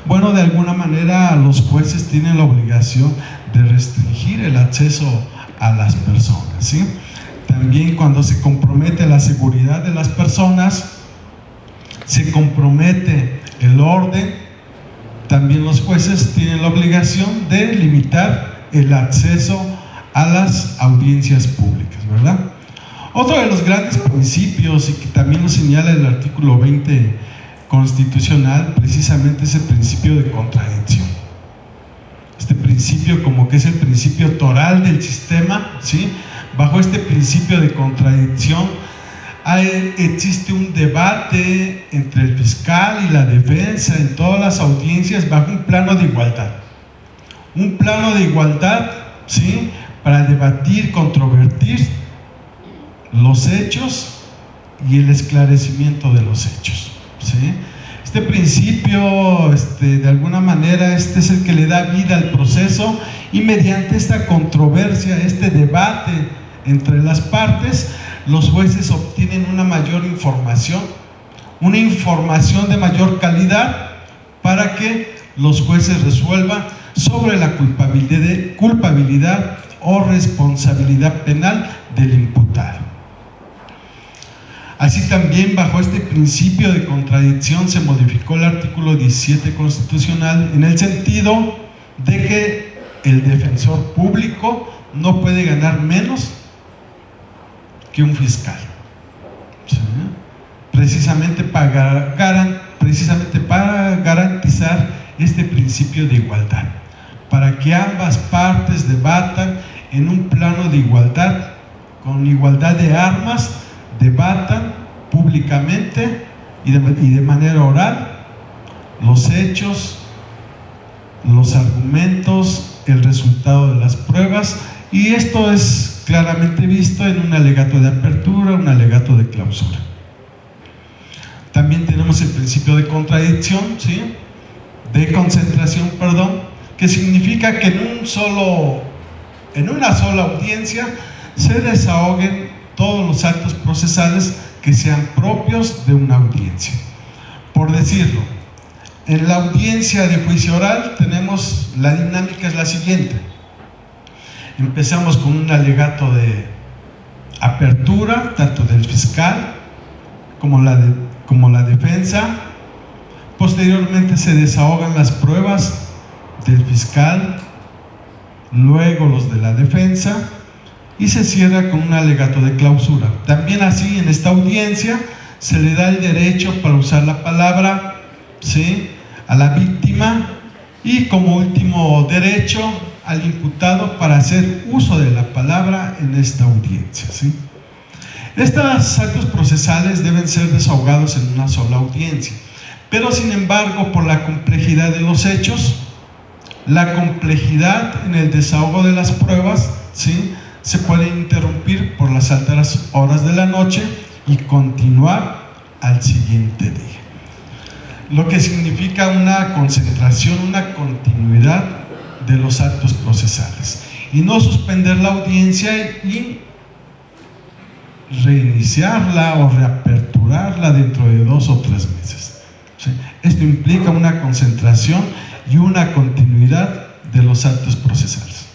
Bueno, de alguna manera los jueces tienen la obligación de restringir el acceso a las personas, ¿sí? También cuando se compromete la seguridad de las personas, se compromete el orden, también los jueces tienen la obligación de limitar el acceso a las audiencias públicas, ¿verdad? Otro de los grandes principios, y que también lo señala el artículo 20 constitucional, precisamente es el principio de contradicción. Este principio, como que es el principio toral del sistema, ¿sí? Bajo este principio de contradicción existe un debate entre el fiscal y la defensa en todas las audiencias bajo un plano de igualdad. Un plano de igualdad, ¿sí? Para debatir, controvertir los hechos y el esclarecimiento de los hechos, ¿sí? Este principio, de alguna manera, es el que le da vida al proceso, y mediante esta controversia, este debate entre las partes, los jueces obtienen una mayor información, una información de mayor calidad, para que los jueces resuelvan sobre la culpabilidad o responsabilidad penal del imputado. Así también, bajo este principio de contradicción, se modificó el artículo 17 constitucional en el sentido de que el defensor público no puede ganar menos que un fiscal, ¿sí? Precisamente para garantizar este principio de igualdad, para que ambas partes debatan en un plano de igualdad, con igualdad de armas, debatan públicamente y de manera oral los hechos, los argumentos, el resultado de las pruebas, y esto es claramente visto en un alegato de apertura, un alegato de clausura. También tenemos el principio de contradicción, ¿sí? De concentración, perdón, que significa que en una sola audiencia se desahoguen todos los actos procesales que sean propios de una audiencia. Por decirlo, en la audiencia de juicio oral tenemos, la dinámica es la siguiente: empezamos con un alegato de apertura, tanto del fiscal como la defensa. Posteriormente se desahogan las pruebas del fiscal, luego los de la defensa, y se cierra con un alegato de clausura. También así, en esta audiencia se le da el derecho para usar la palabra, ¿sí?, a la víctima, y como último derecho al imputado para hacer uso de la palabra en esta audiencia, ¿sí? Estos actos procesales deben ser desahogados en una sola audiencia, pero sin embargo, por la complejidad de los hechos, la complejidad en el desahogo de las pruebas, ¿sí?, se pueden interrumpir por las altas horas de la noche y continuar al siguiente día, lo que significa una concentración, una continuidad de los actos procesales, y no suspender la audiencia y reiniciarla o reaperturarla dentro de 2 o 3 meses, ¿sí? Esto implica una concentración y una continuidad de los actos procesales.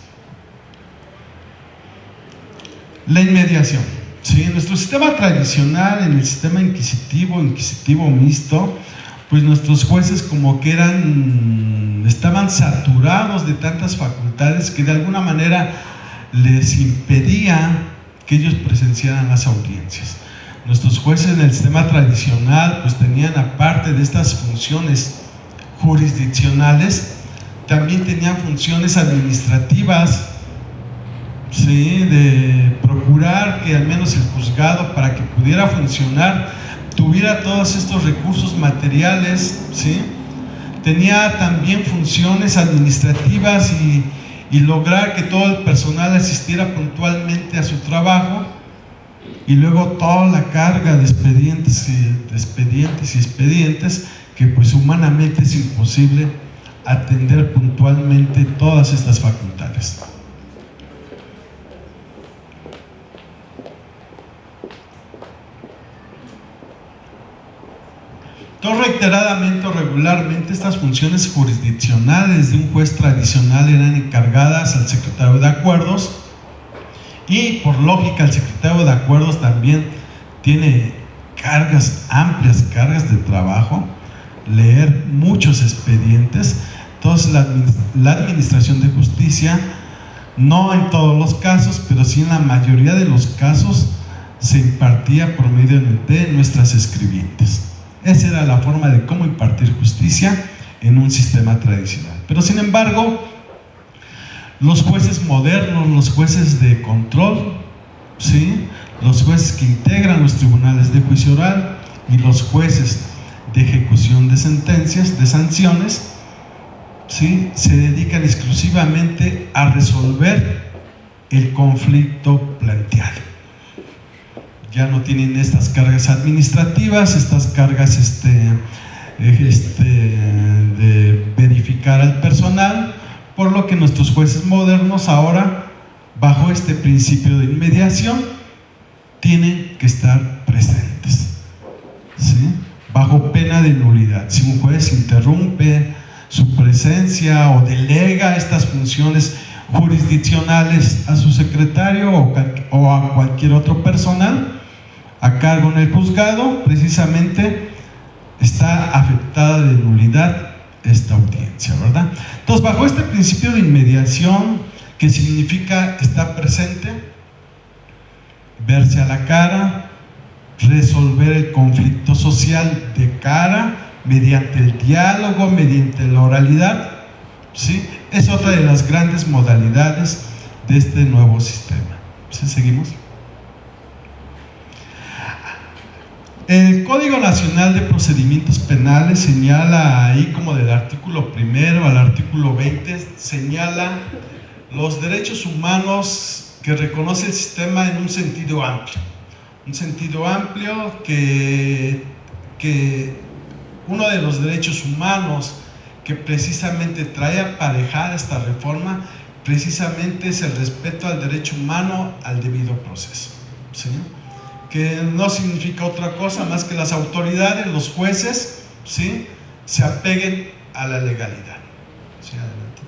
La inmediación, ¿sí? En nuestro sistema tradicional, en el sistema inquisitivo mixto, pues nuestros jueces como que estaban saturados de tantas facultades que de alguna manera les impedía que ellos presenciaran las audiencias. Nuestros jueces en el sistema tradicional pues tenían, aparte de estas funciones jurisdiccionales, también tenían funciones administrativas, ¿sí?, de procurar que al menos el juzgado, para que pudiera funcionar, tuviera todos estos recursos materiales, ¿sí? Tenía también funciones administrativas y lograr que todo el personal asistiera puntualmente a su trabajo, y luego toda la carga de expedientes que pues humanamente es imposible atender puntualmente todas estas facultades. Entonces, reiteradamente o regularmente, estas funciones jurisdiccionales de un juez tradicional eran encargadas al secretario de acuerdos, y por lógica el secretario de acuerdos también tiene amplias cargas de trabajo, leer muchos expedientes. Entonces la administración de justicia, no en todos los casos, pero sí en la mayoría de los casos, se impartía por medio de nuestras escribientes. Esa era la forma de cómo impartir justicia en un sistema tradicional. Pero sin embargo, los jueces modernos, los jueces de control, ¿sí?, los jueces que integran los tribunales de juicio oral y los jueces de ejecución de sentencias, de sanciones, ¿sí?, se dedican exclusivamente a resolver el conflicto planteado. Ya no tienen estas cargas administrativas, estas cargas de verificar al personal, por lo que nuestros jueces modernos ahora, bajo este principio de inmediación, tienen que estar presentes, ¿sí?, bajo pena de nulidad. Si un juez interrumpe su presencia o delega estas funciones jurisdiccionales a su secretario o a cualquier otro personal a cargo en el juzgado, precisamente está afectada de nulidad esta audiencia, ¿verdad? Entonces, bajo este principio de inmediación, que significa estar presente, verse a la cara, resolver el conflicto social de cara, mediante el diálogo, mediante la oralidad, ¿sí?, es otra de las grandes modalidades de este nuevo sistema. ¿Sí? ¿Seguimos? El Código Nacional de Procedimientos Penales señala ahí, como del artículo 1 al artículo 20, señala los derechos humanos que reconoce el sistema en un sentido amplio. Un sentido amplio que uno de los derechos humanos que precisamente trae aparejada esta reforma, precisamente es el respeto al derecho humano al debido proceso, ¿sí?, que no significa otra cosa más que las autoridades, los jueces, ¿sí?, se apeguen a la legalidad. ¿Sí? Adelante.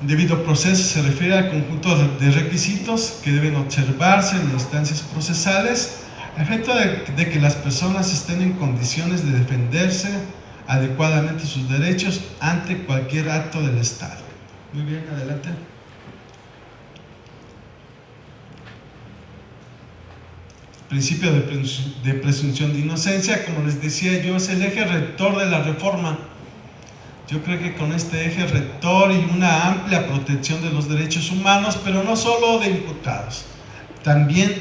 Debido proceso se refiere al conjunto de requisitos que deben observarse en instancias procesales a efecto de que las personas estén en condiciones de defenderse adecuadamente sus derechos ante cualquier acto del Estado. Muy bien, adelante. Principio de presunción de inocencia, como les decía yo, es el eje rector de la reforma. Yo creo que con este eje rector y una amplia protección de los derechos humanos, pero no solo de imputados, también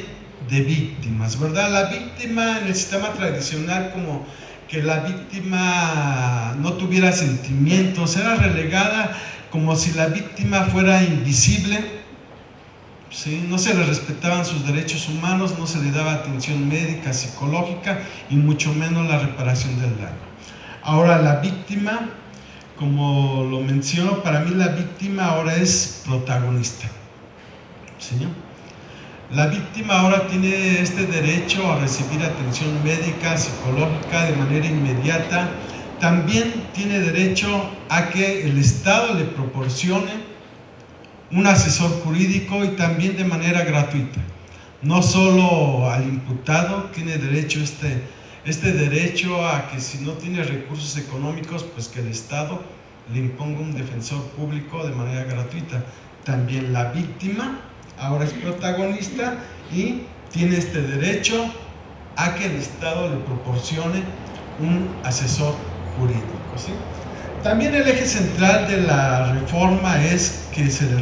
de víctimas, ¿verdad? La víctima en el sistema tradicional, como que la víctima no tuviera sentimientos, era relegada como si la víctima fuera invisible, ¿sí? No se le respetaban sus derechos humanos, no se le daba atención médica, psicológica y mucho menos la reparación del daño. Ahora la víctima, como lo menciono, para mí la víctima ahora es protagonista, ¿sí? La víctima ahora tiene este derecho a recibir atención médica, psicológica de manera inmediata. También tiene derecho a que el Estado le proporcione un asesor jurídico y también de manera gratuita. No solo al imputado tiene derecho este derecho a que si no tiene recursos económicos, pues que el Estado le imponga un defensor público de manera gratuita. También la víctima ahora es protagonista y tiene este derecho a que el Estado le proporcione un asesor jurídico, ¿sí? También el eje central de la reforma es que se le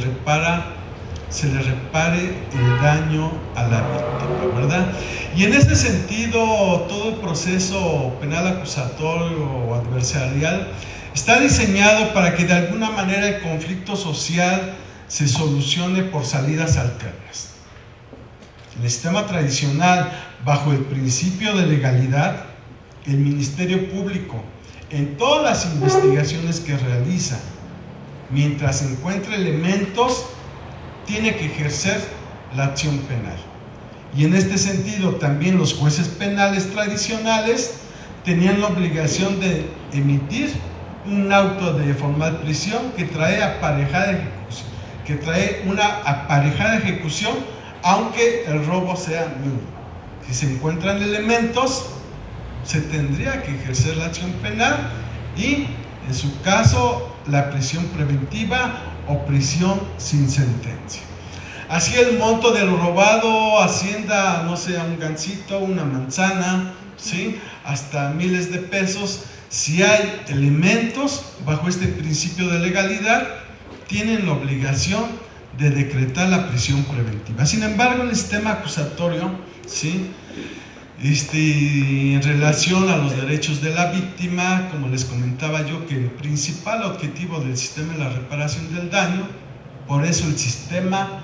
repare el daño a la víctima, ¿verdad? Y en ese sentido, todo el proceso penal acusatorio o adversarial está diseñado para que de alguna manera el conflicto social se solucione por salidas alternas. En el sistema tradicional, bajo el principio de legalidad, el Ministerio Público, en todas las investigaciones que realiza, mientras encuentre elementos, tiene que ejercer la acción penal. Y en este sentido también los jueces penales tradicionales tenían la obligación de emitir un auto de formal prisión que trae una aparejada ejecución, aunque el robo sea mínimo. Si se encuentran elementos, se tendría que ejercer la acción penal y, en su caso, la prisión preventiva o prisión sin sentencia. Así el monto del robado ascienda, no sé, a un gansito, una manzana, ¿sí?, hasta miles de pesos. Si hay elementos bajo este principio de legalidad, tienen la obligación de decretar la prisión preventiva. Sin embargo, en el sistema acusatorio, ¿sí?, en relación a los derechos de la víctima, como les comentaba yo, que el principal objetivo del sistema es la reparación del daño. Por eso el sistema,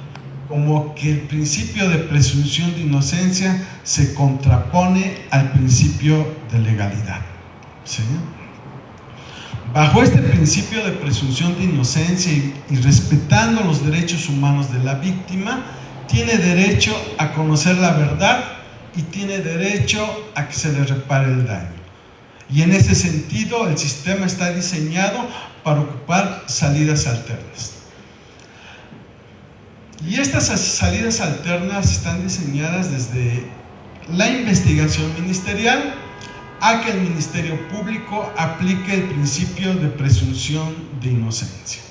como que el principio de presunción de inocencia se contrapone al principio de legalidad, ¿sí? Bajo este principio de presunción de inocencia y respetando los derechos humanos de la víctima, tiene derecho a conocer la verdad y tiene derecho a que se le repare el daño. Y en ese sentido, el sistema está diseñado para ocupar salidas alternas. Y estas salidas alternas están diseñadas desde la investigación ministerial a que el Ministerio Público aplique el principio de presunción de inocencia.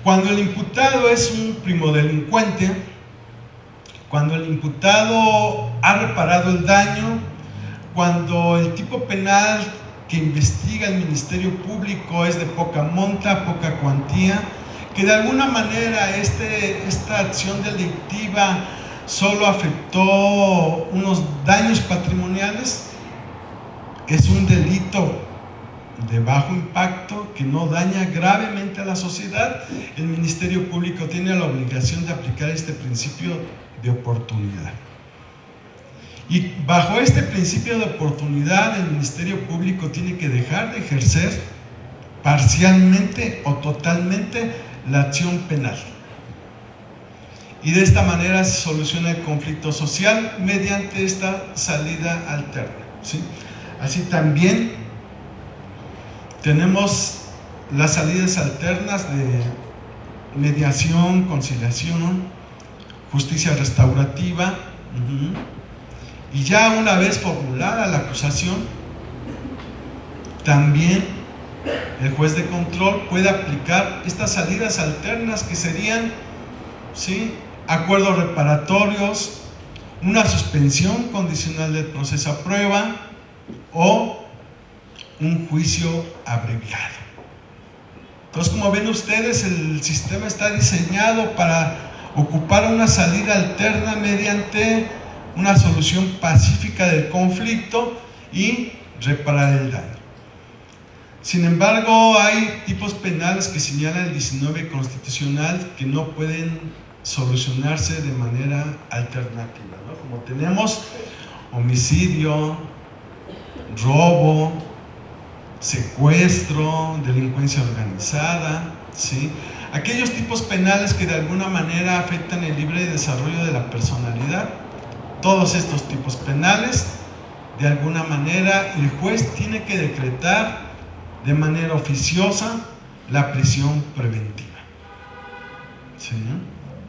Cuando el imputado es un primodelincuente, cuando el imputado ha reparado el daño, cuando el tipo penal que investiga el Ministerio Público es de poca monta, poca cuantía, que de alguna manera esta acción delictiva solo afectó unos daños patrimoniales, es un delito de bajo impacto que no daña gravemente a la sociedad, el Ministerio Público tiene la obligación de aplicar este principio de oportunidad. Y bajo este principio de oportunidad, el Ministerio Público tiene que dejar de ejercer parcialmente o totalmente la acción penal. Y de esta manera se soluciona el conflicto social mediante esta salida alterna, ¿sí? Así también tenemos las salidas alternas de mediación, conciliación, justicia restaurativa, y ya una vez formulada la acusación, también el juez de control puede aplicar estas salidas alternas que serían, ¿sí?, acuerdos reparatorios, una suspensión condicional del proceso a prueba o un juicio abreviado. Entonces, como ven ustedes, el sistema está diseñado para ocupar una salida alterna mediante una solución pacífica del conflicto y reparar el daño. Sin embargo, hay tipos penales que señala el 19 constitucional que no pueden solucionarse de manera alternativa, ¿no? Como tenemos homicidio, robo, secuestro, delincuencia organizada, ¿sí? Aquellos tipos penales que de alguna manera afectan el libre desarrollo de la personalidad. Todos estos tipos penales, de alguna manera, el juez tiene que decretar de manera oficiosa la prisión preventiva. ¿Sí?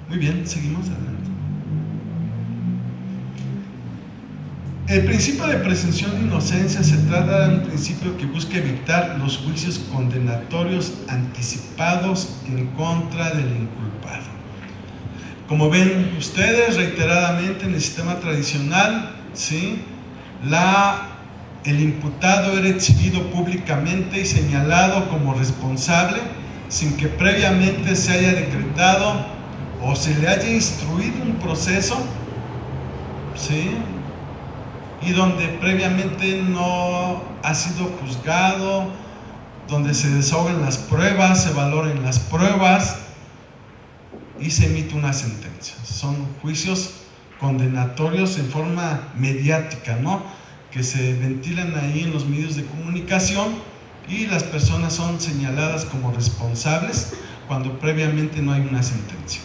Muy bien, seguimos adelante. El principio de presunción de inocencia se trata de un principio que busca evitar los juicios condenatorios anticipados en contra del inculpado. Como ven ustedes, reiteradamente en el sistema tradicional, ¿sí?, el imputado era exhibido públicamente y señalado como responsable sin que previamente se haya decretado o se le haya instruido un proceso, ¿sí?, y donde previamente no ha sido juzgado, donde se desahogan las pruebas, se valoren las pruebas y se emite una sentencia. Son juicios condenatorios en forma mediática, ¿no?, que se ventilan ahí en los medios de comunicación y las personas son señaladas como responsables cuando previamente no hay una sentencia.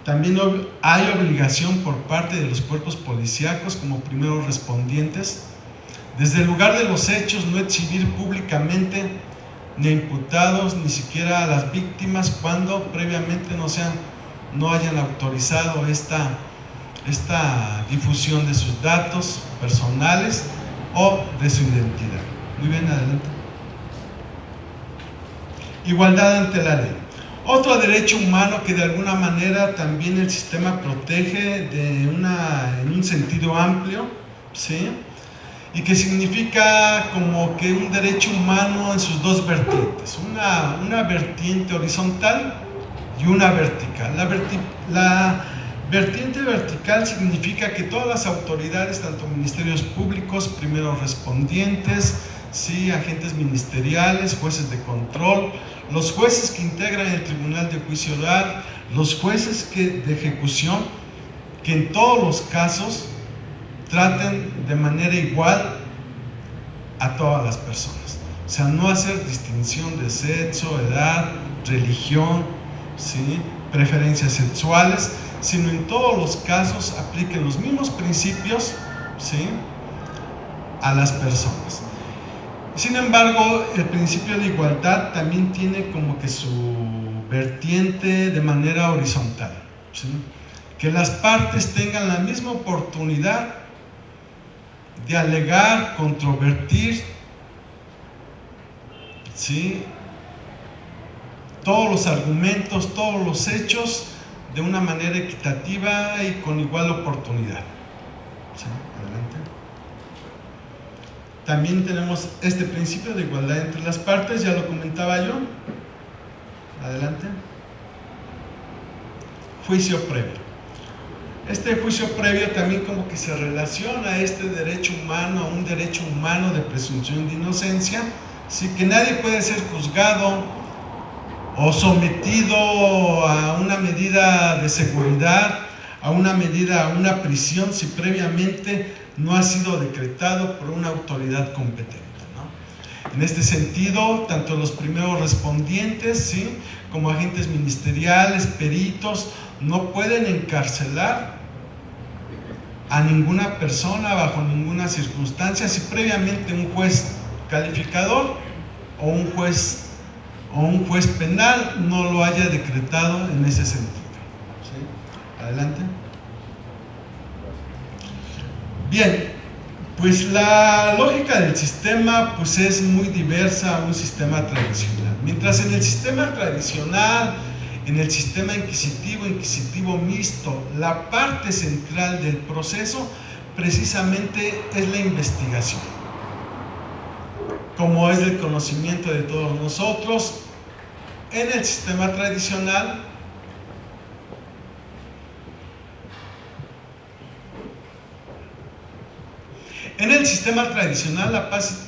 También hay obligación por parte de los cuerpos policíacos como primeros respondientes, desde el lugar de los hechos, no exhibir públicamente ni a imputados, ni siquiera a las víctimas cuando previamente no hayan autorizado esta difusión de sus datos personales o de su identidad. Muy bien, adelante. Igualdad ante la ley. Otro derecho humano que de alguna manera también el sistema protege en un sentido amplio, ¿sí? Y que significa como que un derecho humano en sus dos vertientes, una vertiente horizontal y una vertical. La vertiente vertical significa que todas las autoridades, tanto ministerios públicos, primeros respondientes, sí, agentes ministeriales, jueces de control, los jueces que integran el Tribunal de Juicio Oral, los jueces de ejecución, que en todos los casos traten de manera igual a todas las personas. O sea, no hacer distinción de sexo, edad, religión, ¿sí?, preferencias sexuales, sino en todos los casos apliquen los mismos principios, ¿sí?, a las personas. Sin embargo, el principio de igualdad también tiene como que su vertiente de manera horizontal, ¿sí?, que las partes tengan la misma oportunidad de alegar, controvertir, ¿sí?, todos los argumentos, todos los hechos de una manera equitativa y con igual oportunidad. ¿Sí? Adelante. También tenemos este principio de igualdad entre las partes, ya lo comentaba yo. Adelante. Juicio previo. Este juicio previo también como que se relaciona a este derecho humano, a un derecho humano de presunción de inocencia, ¿sí?, que nadie puede ser juzgado o sometido a una medida de seguridad, a una prisión, si previamente no ha sido decretado por una autoridad competente, ¿no? En este sentido, tanto los primeros respondientes, ¿sí?, como agentes ministeriales, peritos, no pueden encarcelar a ninguna persona bajo ninguna circunstancia si previamente un juez calificador o un juez penal no lo haya decretado en ese sentido. ¿Sí? Adelante. Bien, pues la lógica del sistema pues es muy diversa a un sistema tradicional. Mientras en el sistema tradicional, en el sistema inquisitivo mixto, la parte central del proceso precisamente es la investigación, como es del conocimiento de todos nosotros. En el sistema tradicional,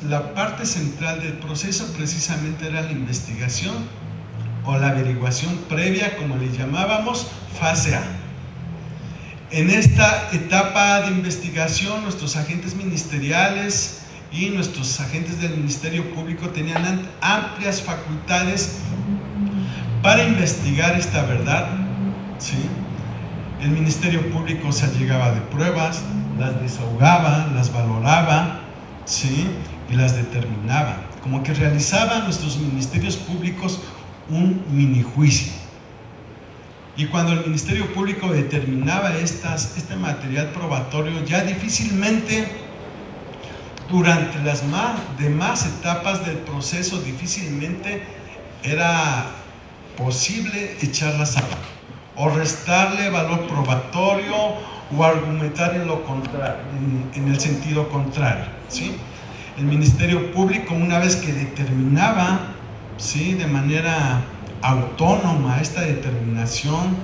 la parte central del proceso precisamente era la investigación o la averiguación previa, como le llamábamos, fase A. En esta etapa de investigación, nuestros agentes ministeriales y nuestros agentes del Ministerio Público tenían amplias facultades para investigar esta verdad, ¿sí? El Ministerio Público se allegaba de pruebas, las desahogaba, las valoraba, ¿sí?, y las determinaba. Como que realizaban nuestros ministerios públicos un mini juicio. Y cuando el Ministerio Público determinaba este material probatorio, ya difícilmente durante las demás etapas del proceso difícilmente era posible echarlas abajo o restarle valor probatorio o argumentar en lo contrario, en el sentido contrario, ¿sí? El Ministerio Público, una vez que determinaba, ¿sí?, de manera autónoma esta determinación,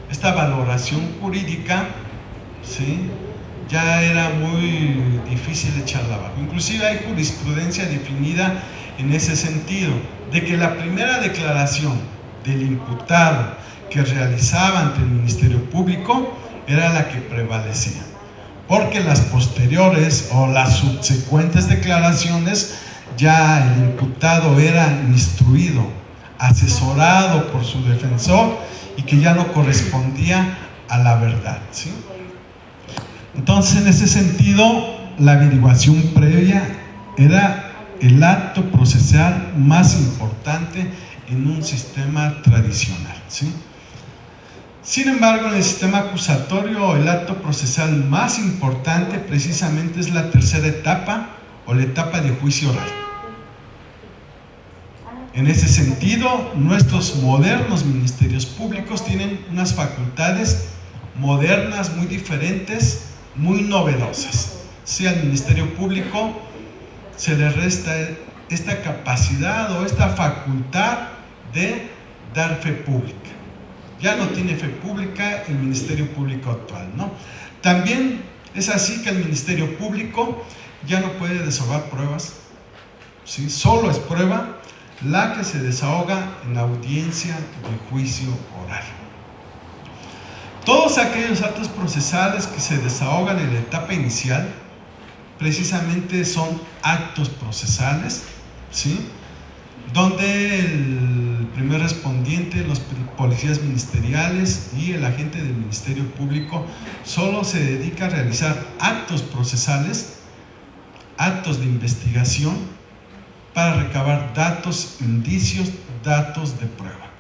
esta valoración jurídica, ¿sí?, ya era muy difícil echarla abajo. Inclusive hay jurisprudencia definida en ese sentido, de que la primera declaración del imputado que realizaba ante el Ministerio Público era la que prevalecía, porque las posteriores o las subsecuentes declaraciones ya el imputado era instruido, asesorado por su defensor y que ya no correspondía a la verdad, ¿sí? Entonces, en ese sentido, la averiguación previa era el acto procesal más importante en un sistema tradicional, ¿sí? Sin embargo, en el sistema acusatorio, el acto procesal más importante precisamente es la tercera etapa o la etapa de juicio oral. En ese sentido, nuestros modernos ministerios públicos tienen unas facultades modernas, muy diferentes, muy novedosas. Si al Ministerio Público se le resta esta capacidad o esta facultad de dar fe pública. Ya no tiene fe pública el Ministerio Público actual, ¿no? También es así que el Ministerio Público ya no puede desahogar pruebas, ¿sí? Solo es prueba la que se desahoga en audiencia de juicio oral. Todos aquellos actos procesales que se desahogan en la etapa inicial precisamente son actos procesales, ¿sí? Donde el primer respondiente, los policías ministeriales y el agente del Ministerio Público solo se dedica a realizar actos procesales, actos de investigación para recabar datos, indicios, datos de prueba.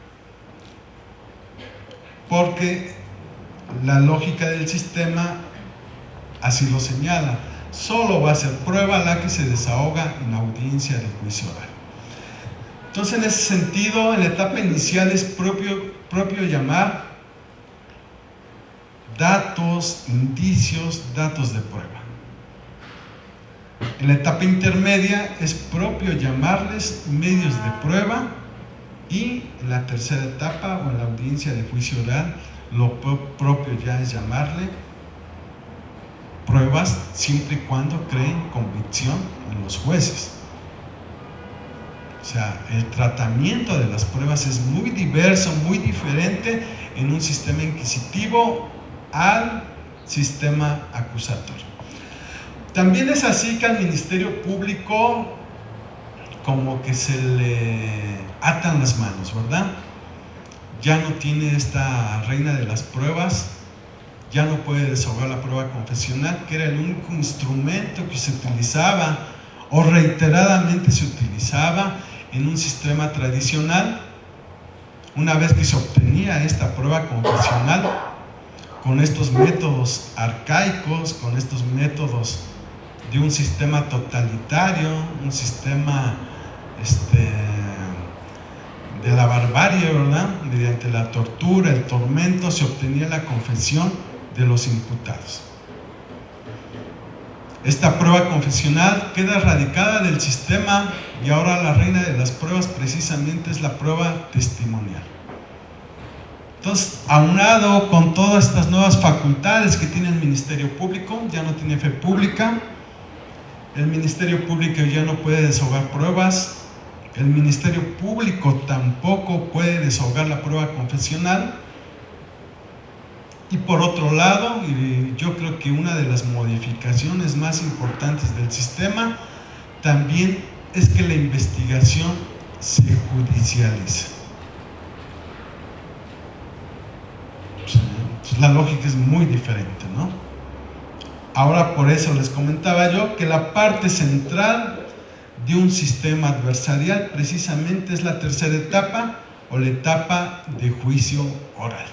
Porque la lógica del sistema así lo señala, solo va a ser prueba la que se desahoga en audiencia de juicio oral. Entonces, en ese sentido, en la etapa inicial es propio llamar datos, indicios, datos de prueba. En la etapa intermedia es propio llamarles medios de prueba, y en la tercera etapa o en la audiencia de juicio oral lo propio ya es llamarle pruebas, siempre y cuando creen convicción en los jueces. O sea, el tratamiento de las pruebas es muy diverso, muy diferente en un sistema inquisitivo al sistema acusatorio. También es así que al Ministerio Público como que se le atan las manos, ¿verdad? Ya no tiene esta reina de las pruebas, ya no puede desahogar la prueba confesional, que era el único instrumento que se utilizaba o reiteradamente se utilizaba en un sistema tradicional. Una vez que se obtenía esta prueba confesional, con estos métodos arcaicos, con estos métodos de un sistema totalitario, un sistema de la barbarie, ¿verdad? Mediante la tortura, el tormento, se obtenía la confesión de los imputados. Esta prueba confesional queda erradicada del sistema y ahora la reina de las pruebas precisamente es la prueba testimonial. Entonces, aunado con todas estas nuevas facultades que tiene el Ministerio Público, ya no tiene fe pública, el Ministerio Público ya no puede desahogar pruebas, el Ministerio Público tampoco puede desahogar la prueba confesional. Y por otro lado, y yo creo que una de las modificaciones más importantes del sistema también es que la investigación se judicializa. Entonces, la lógica es muy diferente, ¿no? Ahora, por eso les comentaba yo que la parte central de un sistema adversarial precisamente es la tercera etapa o la etapa de juicio oral.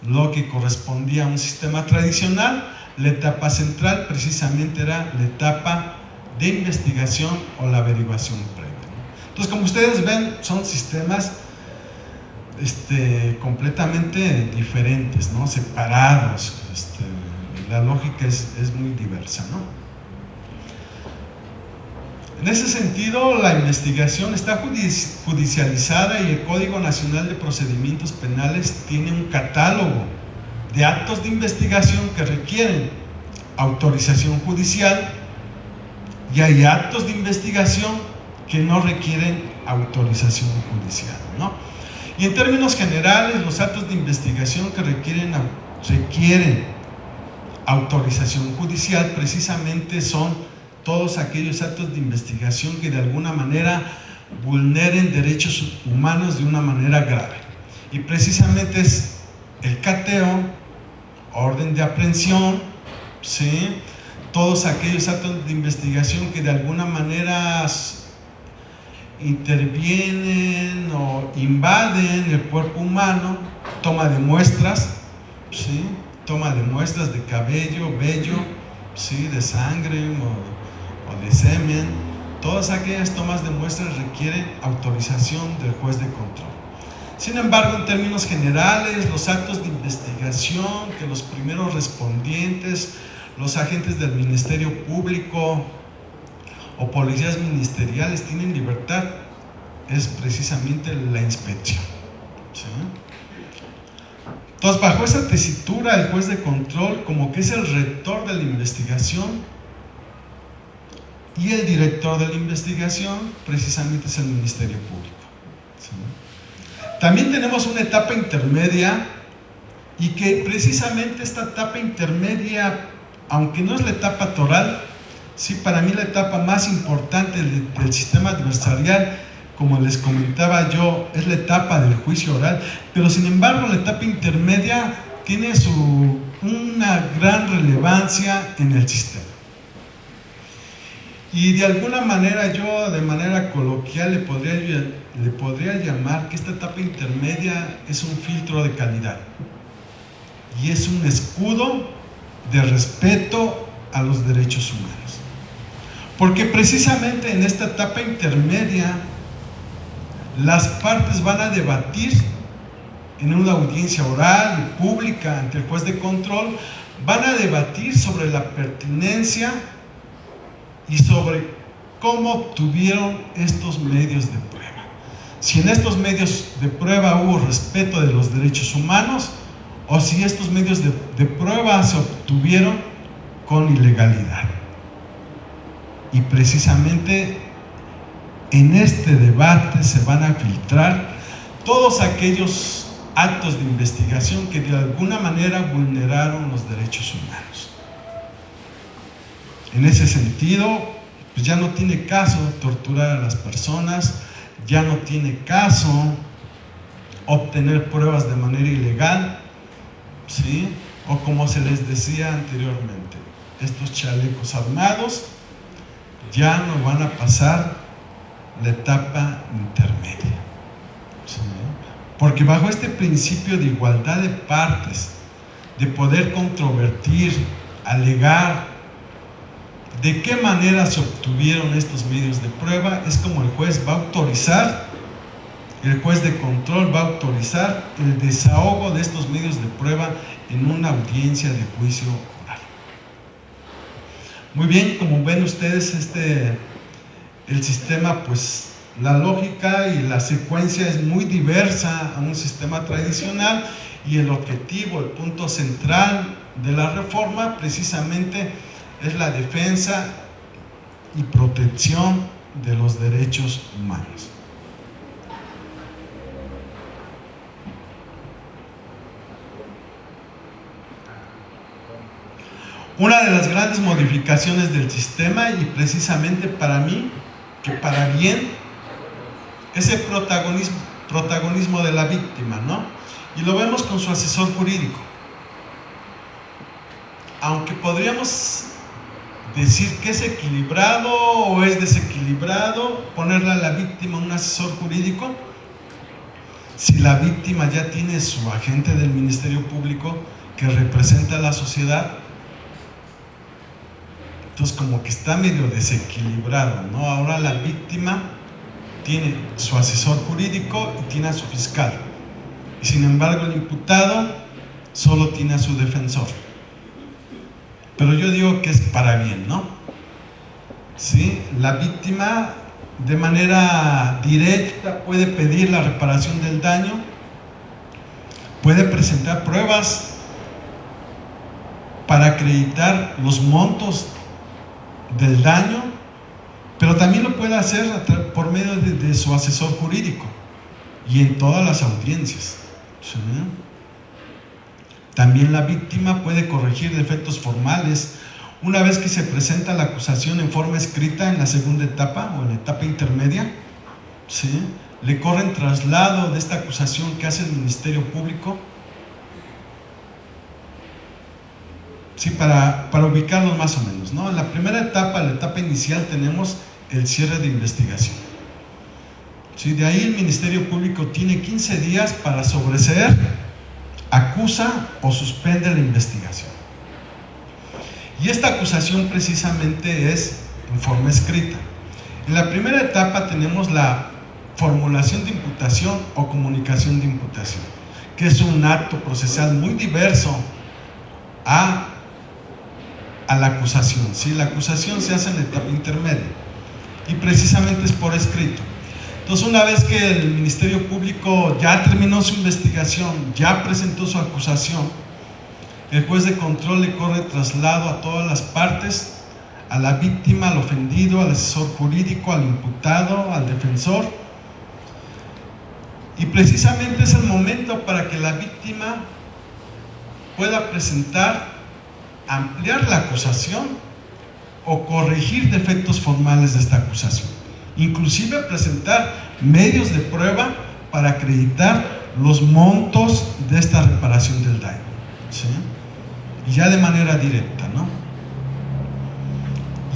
Lo que correspondía a un sistema tradicional, la etapa central precisamente era la etapa de investigación o la averiguación previa. Entonces, como ustedes ven, son sistemas completamente diferentes, ¿no? Separados. La lógica es muy diversa, ¿no? En ese sentido, la investigación está judicializada y el Código Nacional de Procedimientos Penales tiene un catálogo de actos de investigación que requieren autorización judicial y hay actos de investigación que no requieren autorización judicial, ¿no? Y en términos generales, los actos de investigación que requieren autorización judicial precisamente son todos aquellos actos de investigación que de alguna manera vulneren derechos humanos de una manera grave. Y precisamente es el cateo, orden de aprehensión, ¿sí?, todos aquellos actos de investigación que de alguna manera intervienen o invaden el cuerpo humano, toma de muestras, ¿sí?, toma de muestras de cabello, vello, ¿sí?, de sangre o de semen. Todas aquellas tomas de muestras requieren autorización del juez de control. Sin embargo, en términos generales, los actos de investigación que los primeros respondientes, los agentes del Ministerio Público o policías ministeriales tienen libertad, es precisamente la inspección, ¿sí? Entonces, bajo esa tesitura, el juez de control como que es el rector de la investigación, y el director de la investigación precisamente es el Ministerio Público, ¿sí? También tenemos una etapa intermedia, y que precisamente esta etapa intermedia, aunque no es la etapa toral, sí, para mí la etapa más importante del sistema adversarial, como les comentaba yo, es la etapa del juicio oral, pero sin embargo la etapa intermedia tiene una gran relevancia en el sistema. Y de alguna manera yo, de manera coloquial, le podría llamar que esta etapa intermedia es un filtro de calidad y es un escudo de respeto a los derechos humanos. Porque precisamente en esta etapa intermedia las partes van a debatir en una audiencia oral y pública ante el juez de control, van a debatir sobre la pertinencia y sobre cómo obtuvieron estos medios de prueba. Si en estos medios de prueba hubo respeto de los derechos humanos o si estos medios de prueba se obtuvieron con ilegalidad. Y precisamente en este debate se van a filtrar todos aquellos actos de investigación que de alguna manera vulneraron los derechos humanos. En ese sentido, pues ya no tiene caso torturar a las personas, ya no tiene caso obtener pruebas de manera ilegal, ¿sí? O como se les decía anteriormente, estos chalecos armados ya no van a pasar la etapa intermedia, ¿sí? Porque bajo este principio de igualdad de partes, de poder controvertir, alegar de qué manera se obtuvieron estos medios de prueba, es como el juez va a autorizar, el juez de control va a autorizar el desahogo de estos medios de prueba en una audiencia de juicio oral. Muy bien, como ven ustedes, el sistema, pues la lógica y la secuencia es muy diversa a un sistema tradicional, y el objetivo, el punto central de la reforma precisamente es la defensa y protección de los derechos humanos. Una de las grandes modificaciones del sistema, y precisamente para mí, que para bien, es el protagonismo de la víctima, ¿no? Y lo vemos con su asesor jurídico. Aunque podríamos decir que es equilibrado o es desequilibrado ponerle a la víctima un asesor jurídico, si la víctima ya tiene su agente del Ministerio Público que representa a la sociedad, entonces como que está medio desequilibrado, ¿no? Ahora la víctima tiene su asesor jurídico y tiene a su fiscal, y sin embargo el imputado solo tiene a su defensor. Pero yo digo que es para bien, ¿no? ¿Sí? La víctima de manera directa puede pedir la reparación del daño, puede presentar pruebas para acreditar los montos del daño, pero también lo puede hacer por medio de su asesor jurídico y en todas las audiencias, ¿sí? También la víctima puede corregir defectos formales una vez que se presenta la acusación en forma escrita en la segunda etapa o en la etapa intermedia. ¿sí? Le corren traslado de esta acusación que hace el Ministerio Público. Sí, para ubicarlos más o menos, ¿no? En la primera etapa, la etapa inicial, tenemos el cierre de investigación. ¿Sí? De ahí el Ministerio Público tiene 15 días para sobreseer, acusa o suspende la investigación. Y esta acusación precisamente es en forma escrita. En la primera etapa tenemos la formulación de imputación o comunicación de imputación, que es un acto procesal muy diverso a la acusación. ¿Sí? La acusación se hace en la etapa intermedia y precisamente es por escrito. Entonces, una vez que el Ministerio Público ya terminó su investigación, ya presentó su acusación, el juez de control le corre traslado a todas las partes, a la víctima, al ofendido, al asesor jurídico, al imputado, al defensor, y precisamente es el momento para que la víctima pueda presentar, ampliar la acusación o corregir defectos formales de esta acusación, inclusive presentar medios de prueba para acreditar los montos de esta reparación del daño, ¿sí? Y ya de manera directa, ¿no?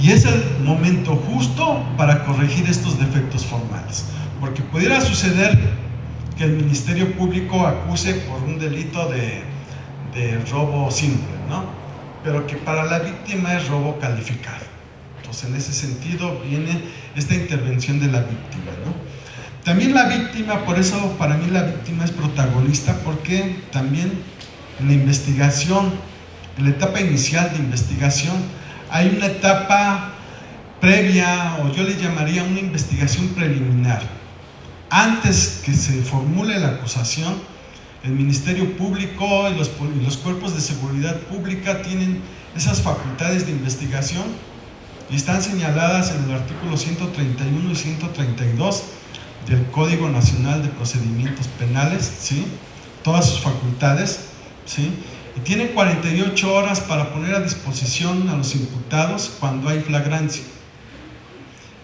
Y es el momento justo para corregir estos defectos formales, porque pudiera suceder que el Ministerio Público acuse por un delito de robo simple, ¿no? Pero que para la víctima es robo calificado. Entonces, en ese sentido viene esta intervención de la víctima, ¿no? También la víctima, por eso para mí la víctima es protagonista, porque también en la investigación, en la etapa inicial de investigación, hay una etapa previa, o yo le llamaría una investigación preliminar. Antes que se formule la acusación, el Ministerio Público y los cuerpos de seguridad pública tienen esas facultades de investigación y están señaladas en el artículo 131 y 132 del Código Nacional de Procedimientos Penales, ¿sí? Todas sus facultades, ¿sí? Y tienen 48 horas para poner a disposición a los imputados cuando hay flagrancia.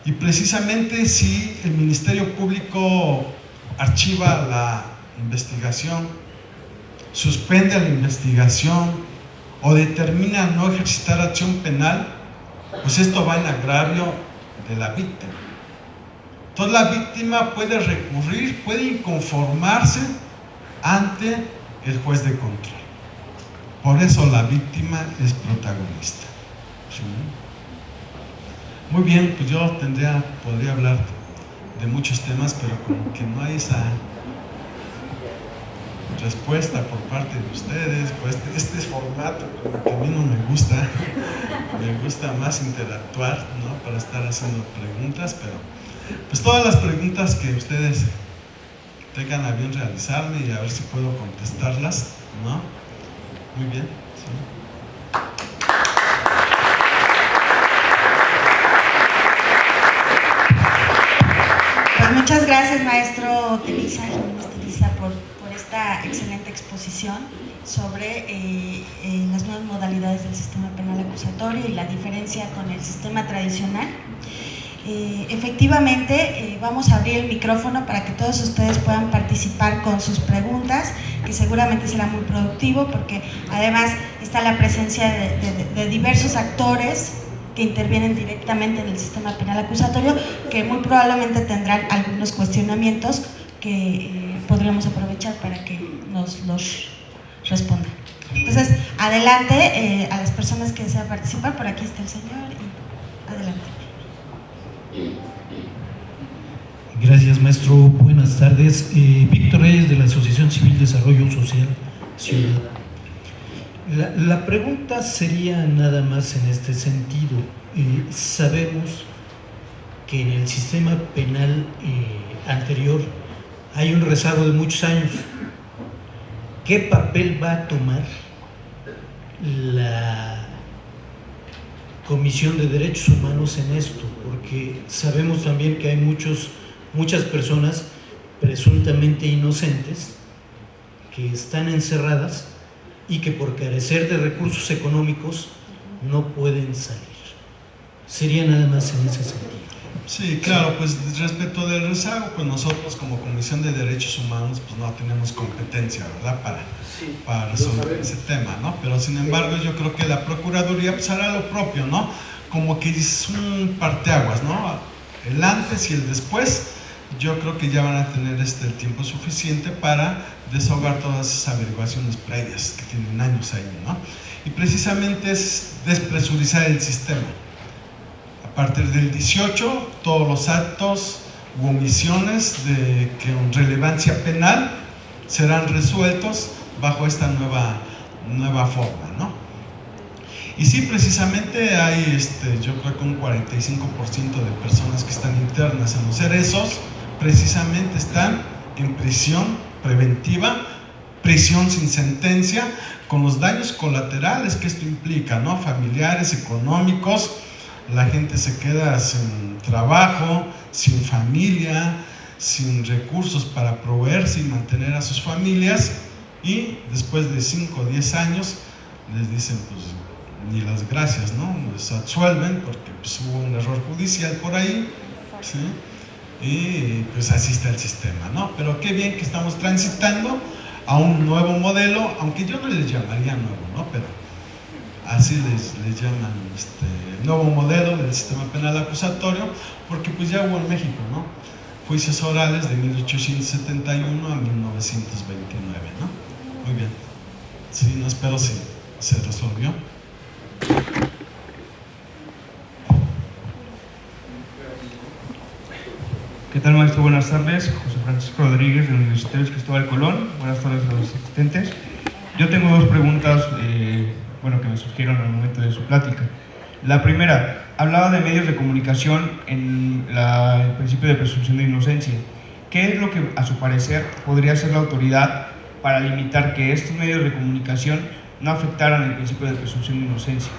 Y precisamente si el Ministerio Público archiva la investigación, suspende la investigación o determina no ejercitar acción penal, pues esto va en agravio de la víctima. Entonces la víctima puede recurrir, puede inconformarse ante el juez de control. Por eso la víctima es protagonista. ¿Sí? Muy bien, pues yo podría hablar de muchos temas, pero como que no hay esa respuesta por parte de ustedes, pues este formato como que a mí no me gusta más interactuar, ¿no? Para estar haciendo preguntas, pero pues todas las preguntas que ustedes tengan a bien realizarme y a ver si puedo contestarlas, ¿no? Muy bien, ¿sí? Pues muchas gracias, maestro Telisa, por esta excelente exposición sobre las nuevas modalidades del sistema penal acusatorio y la diferencia con el sistema tradicional. Efectivamente, vamos a abrir el micrófono para que todos ustedes puedan participar con sus preguntas, que seguramente será muy productivo, porque además está la presencia de diversos actores que intervienen directamente en el sistema penal acusatorio, que muy probablemente tendrán algunos cuestionamientos que podríamos aprovechar para que nos los respondan. Entonces, adelante a las personas que desean participar. Por aquí está el señor y adelante. Gracias, maestro. Buenas tardes. Víctor Reyes, de la Asociación Civil Desarrollo Social Ciudadano. La pregunta sería nada más en este sentido. Sabemos que en el sistema penal anterior hay un rezago de muchos años. ¿Qué papel va a tomar la Comisión de Derechos Humanos en esto? Porque sabemos también que hay muchas personas presuntamente inocentes que están encerradas y que por carecer de recursos económicos no pueden salir. Sería nada más en ese sentido. Sí, claro, pues respecto del rezago, pues nosotros como Comisión de Derechos Humanos pues no tenemos competencia, ¿verdad? Para resolver ese tema, ¿no? Pero sin embargo yo creo que la Procuraduría pues hará lo propio, ¿no? Como que es un parteaguas, ¿no? El antes y el después, yo creo que ya van a tener el tiempo suficiente para desahogar todas esas averiguaciones previas que tienen años ahí, ¿no? Y precisamente es despresurizar el sistema. A partir del 18, todos los actos u omisiones con relevancia penal serán resueltos bajo esta nueva forma, ¿no? Y sí, precisamente hay, yo creo que un 45% de personas que están internas en los cerezos, precisamente están en prisión preventiva, prisión sin sentencia, con los daños colaterales que esto implica, ¿no? Familiares, económicos. La gente se queda sin trabajo, sin familia, sin recursos para proveerse y mantener a sus familias, y después de 5 o 10 años les dicen pues ni las gracias, ¿no? Les absuelven porque pues, hubo un error judicial por ahí, ¿sí? Y pues así está el sistema, ¿no? Pero qué bien que estamos transitando a un nuevo modelo, aunque yo no les llamaría nuevo, ¿no? Pero así les llaman nuevo modelo del sistema penal acusatorio, porque pues ya hubo en México, ¿no? Juicios orales de 1871 a 1929, ¿no? Muy bien. Sí, no espero si se resolvió. ¿Qué tal, maestro? Buenas tardes. José Francisco Rodríguez, del Universitario Cristóbal Colón. Buenas tardes a los asistentes. Yo tengo dos preguntas que me surgieron al momento de su plática. La primera, hablaba de medios de comunicación en el principio de presunción de inocencia. ¿Qué es lo que, a su parecer, podría hacer la autoridad para limitar que estos medios de comunicación no afectaran el principio de presunción de inocencia?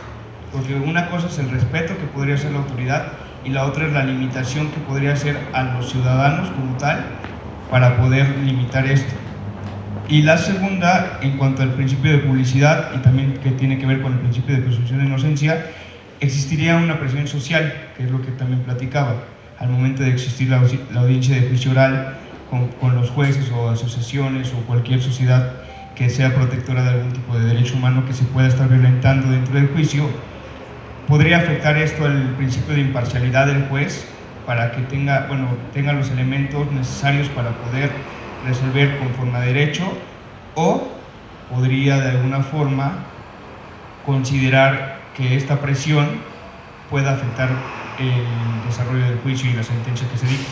Porque una cosa es el respeto que podría hacer la autoridad y la otra es la limitación que podría hacer a los ciudadanos como tal para poder limitar esto. Y la segunda, en cuanto al principio de publicidad y también que tiene que ver con el principio de presunción de inocencia, existiría una presión social, que es lo que también platicaba, al momento de existir la audiencia de juicio oral con los jueces o asociaciones o cualquier sociedad que sea protectora de algún tipo de derecho humano que se pueda estar violentando dentro del juicio. ¿Podría afectar esto al principio de imparcialidad del juez para que tenga los elementos necesarios para poder resolver conforme a derecho? ¿O podría de alguna forma considerar que esta presión pueda afectar el desarrollo del juicio y la sentencia que se dicta?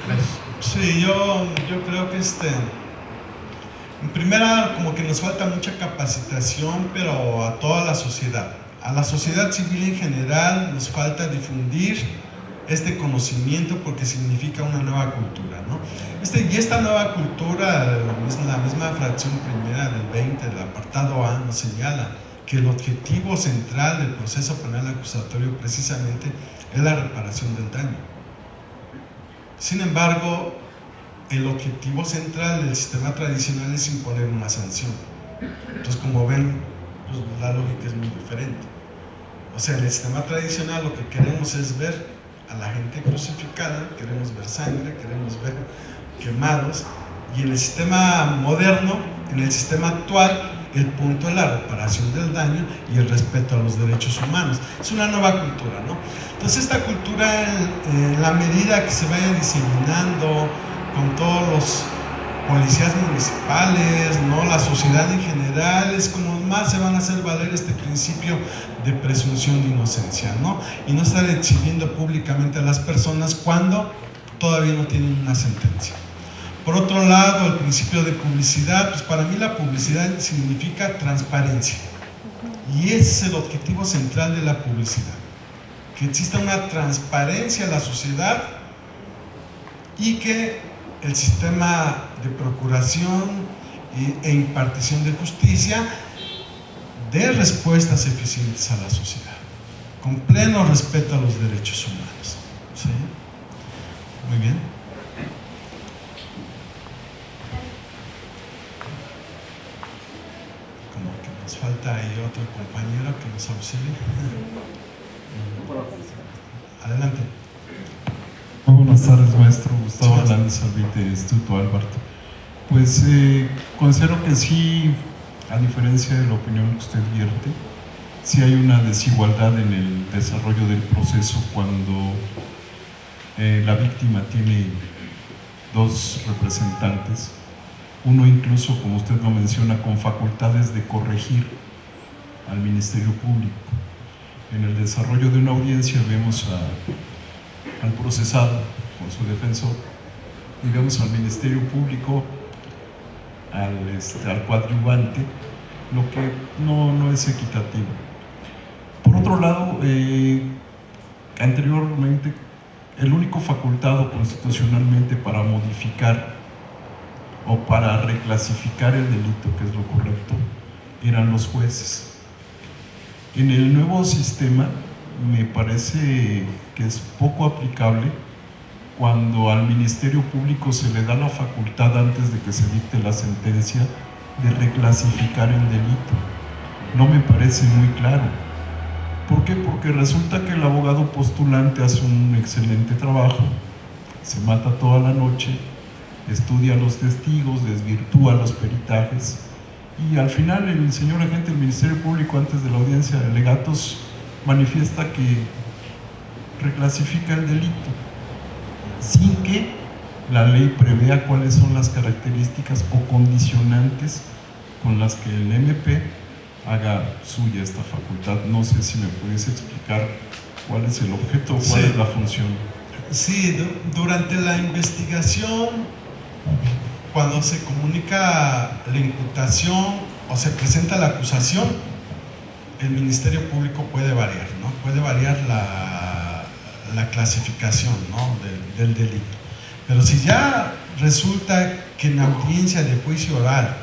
Gracias. Sí, yo creo que en primera, como que nos falta mucha capacitación, pero a toda la sociedad. A la sociedad civil en general nos falta difundir este conocimiento porque significa una nueva cultura, ¿no? Y esta nueva cultura, la misma fracción primera del 20 del apartado A nos señala que el objetivo central del proceso penal acusatorio precisamente es la reparación del daño. Sin embargo, el objetivo central del sistema tradicional es imponer una sanción. Entonces, como ven, pues la lógica es muy diferente. O sea, en el sistema tradicional lo que queremos es ver a la gente crucificada, queremos ver sangre, queremos ver quemados, y en el sistema moderno, en el sistema actual, el punto es la reparación del daño y el respeto a los derechos humanos. Es una nueva cultura, ¿no? Entonces esta cultura, en la medida que se vaya diseminando con todos los policías municipales, ¿no?, la sociedad en general, es como más se van a hacer valer este principio de presunción de inocencia, ¿no? Y no estar exhibiendo públicamente a las personas cuando todavía no tienen una sentencia. Por otro lado, el principio de publicidad, pues para mí la publicidad significa transparencia. Y ese es el objetivo central de la publicidad. Que exista una transparencia en la sociedad y que el sistema de procuración e impartición de justicia dé respuestas eficientes a la sociedad, con pleno respeto a los derechos humanos. ¿Sí? Muy bien. Como que nos falta ahí otro compañero que nos auxilie. Adelante. Buenas tardes, maestro. Gustavo Hernández Albite, Instituto Alberto. Pues considero que sí, a diferencia de la opinión que usted vierte, sí hay una desigualdad en el desarrollo del proceso cuando la víctima tiene dos representantes, uno incluso, como usted lo menciona, con facultades de corregir al Ministerio Público. En el desarrollo de una audiencia vemos al procesado con su defensor y vemos al Ministerio Público, al coadyuvante, lo que no es equitativo. Por otro lado, anteriormente, el único facultado constitucionalmente para modificar o para reclasificar el delito, que es lo correcto, eran los jueces. En el nuevo sistema me parece que es poco aplicable cuando al Ministerio Público se le da la facultad, antes de que se dicte la sentencia, de reclasificar el delito. No me parece muy claro. ¿Por qué? Porque resulta que el abogado postulante hace un excelente trabajo, se mata toda la noche, estudia a los testigos, desvirtúa los peritajes, y al final el señor agente del Ministerio Público, antes de la audiencia de alegatos, manifiesta que reclasifica el delito, sin que la ley prevea cuáles son las características o condicionantes con las que el MP haga suya esta facultad. No sé si me puedes explicar cuál es el objeto o cuál es la función. Sí, durante la investigación, cuando se comunica la imputación o se presenta la acusación, el Ministerio Público puede variar, ¿no? Puede variar la clasificación, ¿no? del delito. Pero si ya resulta que en audiencia de juicio oral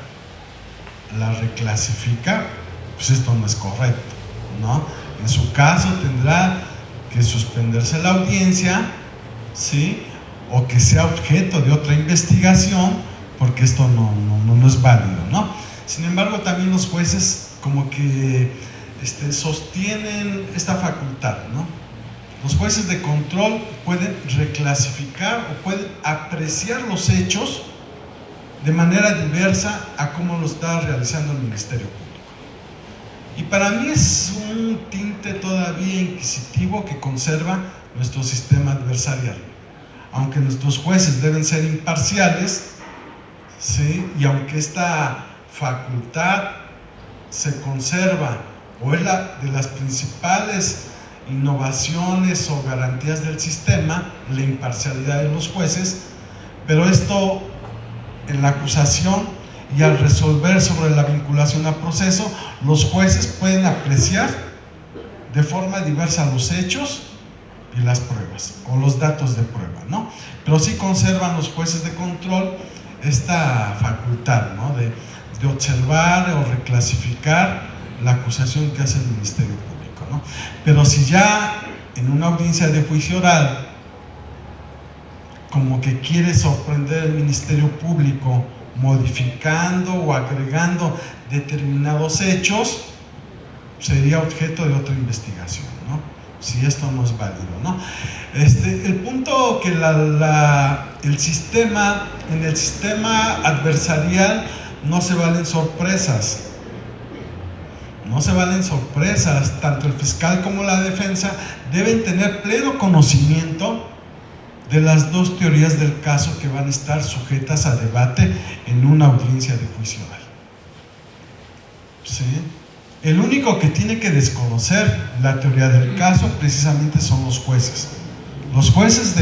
la reclasifica, pues esto no es correcto, ¿no? En su caso tendrá que suspenderse la audiencia, ¿sí? O que sea objeto de otra investigación, porque esto no es válido, ¿no? Sin embargo, también los jueces como que sostienen esta facultad, ¿no? Los jueces de control pueden reclasificar o pueden apreciar los hechos de manera diversa a cómo lo está realizando el Ministerio Público. Y para mí es un tinte todavía inquisitivo que conserva nuestro sistema adversarial. Aunque nuestros jueces deben ser imparciales, ¿sí? Y aunque esta facultad se conserva o es de las principales innovaciones o garantías del sistema, la imparcialidad de los jueces, pero esto en la acusación y al resolver sobre la vinculación a proceso, los jueces pueden apreciar de forma diversa los hechos y las pruebas o los datos de prueba, ¿no? Pero sí conservan los jueces de control esta facultad, ¿no? de observar o reclasificar la acusación que hace el Ministerio Público, ¿no? Pero si ya en una audiencia de juicio oral como que quiere sorprender al Ministerio Público modificando o agregando determinados hechos, sería objeto de otra investigación, ¿no? Si esto no es válido, ¿no? El punto que en el sistema adversarial no se valen sorpresas. No se valen sorpresas. Tanto el fiscal como la defensa deben tener pleno conocimiento de las dos teorías del caso que van a estar sujetas a debate en una audiencia de juicio oral. ¿Sí? El único que tiene que desconocer la teoría del caso precisamente son los jueces. Los jueces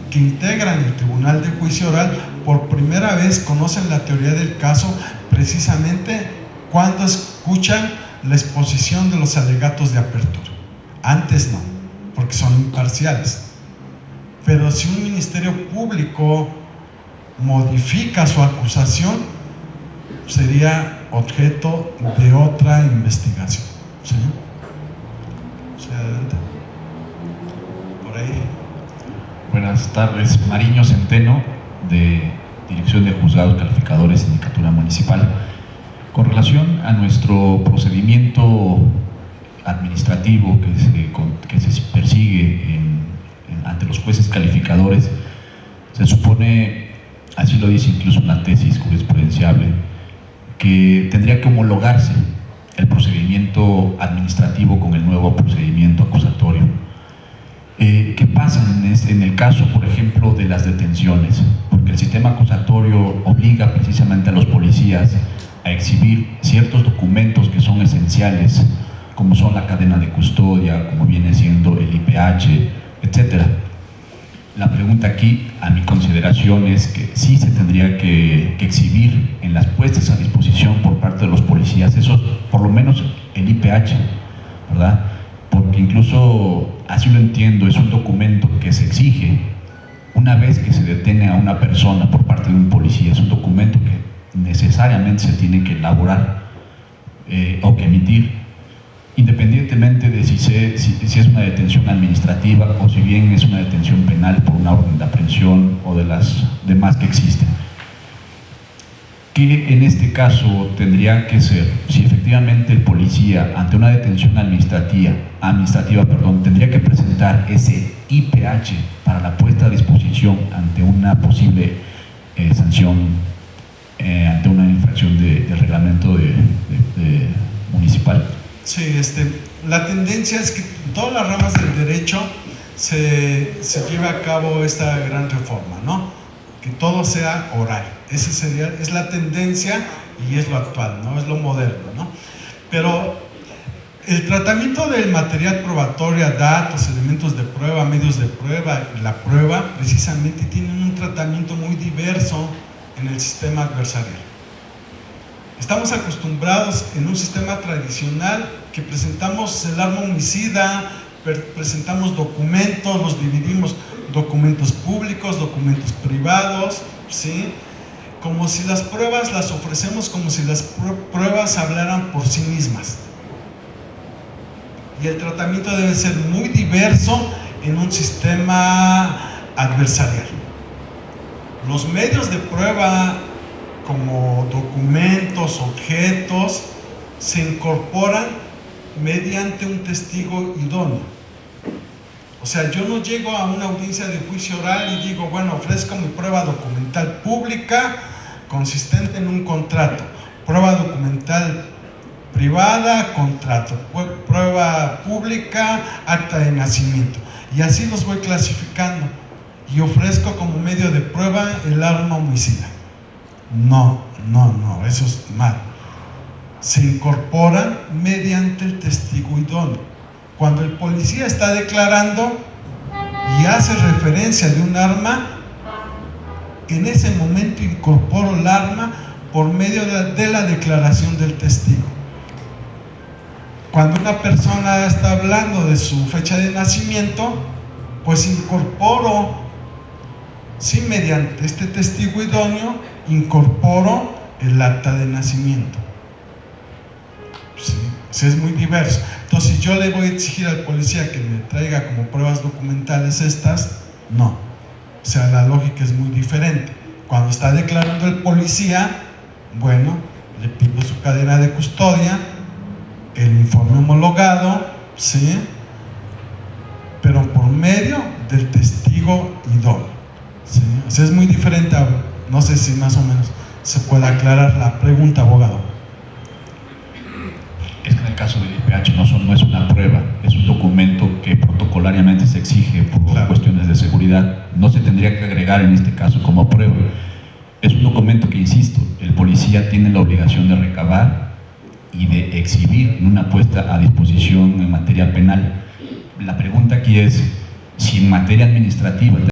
que integran el tribunal de juicio oral por primera vez conocen la teoría del caso precisamente cuando escuchan la exposición de los alegatos de apertura. Antes no, porque son imparciales. Pero si un Ministerio Público modifica su acusación, sería objeto de otra investigación. ¿Sí? Sí, adelante. Por ahí. Buenas tardes, Mariño Centeno, de Dirección de Juzgados Calificadores, Sindicatura Municipal. Con relación a nuestro procedimiento administrativo que se persigue en ante los jueces calificadores, se supone, así lo dice incluso una tesis jurisprudenciable, que tendría que homologarse el procedimiento administrativo con el nuevo procedimiento acusatorio. ¿Qué pasa en el caso, por ejemplo, de las detenciones? Porque el sistema acusatorio obliga precisamente a los policías a exhibir ciertos documentos que son esenciales, como son la cadena de custodia, como viene siendo el IPH, etc. La pregunta aquí, a mi consideración, es que sí se tendría que exhibir en las puestas a disposición por parte de los policías, esos, por lo menos el IPH, ¿verdad? Porque incluso, así lo entiendo, es un documento que se exige una vez que se detiene a una persona por parte de un policía. Es un documento que necesariamente se tiene que elaborar o que emitir, independientemente de si es una detención administrativa o si bien es una detención penal por una orden de aprehensión o de las demás que existen. ¿Qué en este caso tendría que ser? Si efectivamente el policía ante una detención administrativa, tendría que presentar ese IPH para la puesta a disposición ante una posible sanción, ante una infracción del reglamento municipal. Sí, la tendencia es que en todas las ramas del derecho se lleve a cabo esta gran reforma, ¿no? Que todo sea oral. Es la tendencia y es lo actual, ¿no? Es lo moderno, ¿no? Pero el tratamiento del material probatorio, datos, elementos de prueba, medios de prueba, la prueba, precisamente tienen un tratamiento muy diverso en el sistema adversarial. Estamos acostumbrados en un sistema tradicional que presentamos el arma homicida, presentamos documentos, los dividimos, documentos públicos, documentos privados, ¿sí? Como si las pruebas las ofrecemos como si las pruebas hablaran por sí mismas. Y el tratamiento debe ser muy diverso en un sistema adversarial. Los medios de prueba, como documentos, objetos, se incorporan mediante un testigo idóneo. O sea, yo no llego a una audiencia de juicio oral y digo, bueno, ofrezco mi prueba documental pública consistente en un contrato, prueba documental privada, contrato, prueba pública, acta de nacimiento, y así los voy clasificando y ofrezco como medio de prueba el arma homicida. No, eso es mal. Se incorporan mediante el testigo idóneo. Cuando el policía está declarando y hace referencia de un arma, en ese momento incorporo el arma por medio de la declaración del testigo. Cuando una persona está hablando de su fecha de nacimiento, pues incorporo, sí, mediante este testigo idóneo, incorporo el acta de nacimiento. Sí, es muy diverso. Entonces, si yo le voy a exigir al policía que me traiga como pruebas documentales estas, no. O sea, la lógica es muy diferente. Cuando está declarando el policía, bueno, le pido su cadena de custodia, el informe homologado, ¿sí? Pero por medio del testigo idóneo, ¿sí? O sea, es muy diferente. No sé si más o menos se puede aclarar la pregunta, abogado. Es que en el caso del IPH no es una prueba, es un documento que protocolariamente se exige por cuestiones de seguridad. No se tendría que agregar en este caso como prueba. Es un documento que, insisto, el policía tiene la obligación de recabar y de exhibir en una puesta a disposición en materia penal. La pregunta aquí es, si en materia administrativa